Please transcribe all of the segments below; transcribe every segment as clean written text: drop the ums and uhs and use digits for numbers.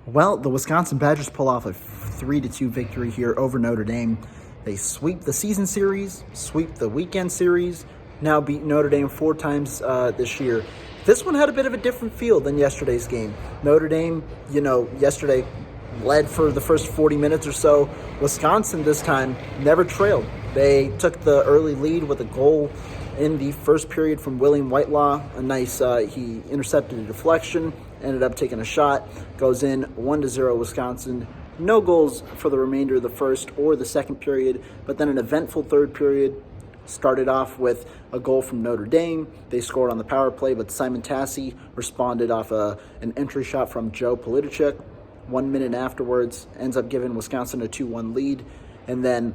Well, the Wisconsin Badgers pull off a 3-2 victory here over Notre Dame. They sweep the season series, sweep the weekend series, now beat Notre Dame 4 times this year. This one had a bit of a different feel than yesterday's game. Notre Dame, yesterday led for the first 40 minutes or so. Wisconsin this time never trailed. They took the early lead with a goal in the first period from William Whitelaw. He intercepted a deflection, ended up taking a shot, goes in 1-0 Wisconsin. No goals for the remainder of the first or the second period, but then an eventful third period started off with a goal from Notre Dame. They scored on the power play, but Simon Tassi responded off an entry shot from Joe Politichuk. 1 minute afterwards, ends up giving Wisconsin a 2-1 lead, and then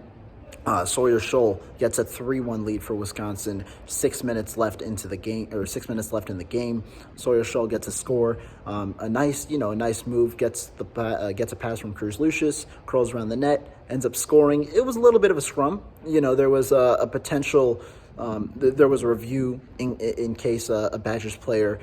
Sawyer Scholl gets a 3-1 lead for Wisconsin. 6 minutes left in the game. Sawyer Scholl gets a score. A nice move. Gets a pass from Cruz Lucius. Curls around the net. Ends up scoring. It was a little bit of a scrum. There was a potential. There was a review in case a Badgers player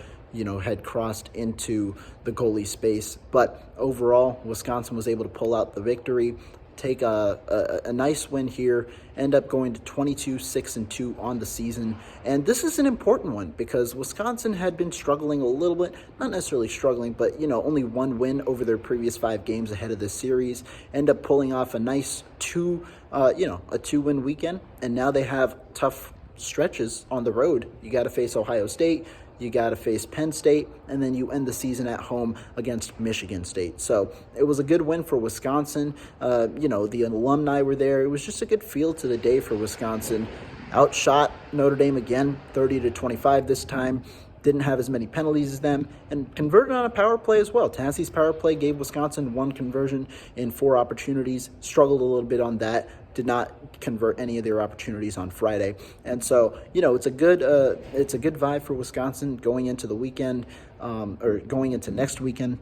had crossed into the goalie space. But overall, Wisconsin was able to pull out the victory, take a nice win here, end up going to 22-6-2 on the season. And this is an important one because Wisconsin had been struggling a little bit, not necessarily struggling, but only one win over their previous 5 games ahead of this series. End up pulling off a nice 2-win weekend, and now they have tough stretches on the road. You got to face Ohio State, you got to face Penn State, and then you end the season at home against Michigan State. So it was a good win for Wisconsin. The alumni were there. It was just a good feel to the day for Wisconsin. Outshot Notre Dame again, 30-25 this time. Didn't have as many penalties as them, and converted on a power play as well. Tassie's power play gave Wisconsin 1 conversion in 4 opportunities. Struggled a little bit on that. Did not convert any of their opportunities on Friday, and so it's a good vibe for Wisconsin going into the weekend, or going into next weekend,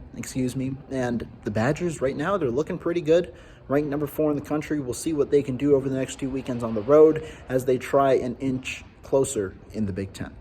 And the Badgers right now, they're looking pretty good. Ranked number 4 in the country. We'll see what they can do over the next 2 weekends on the road as they try and inch closer in the Big Ten.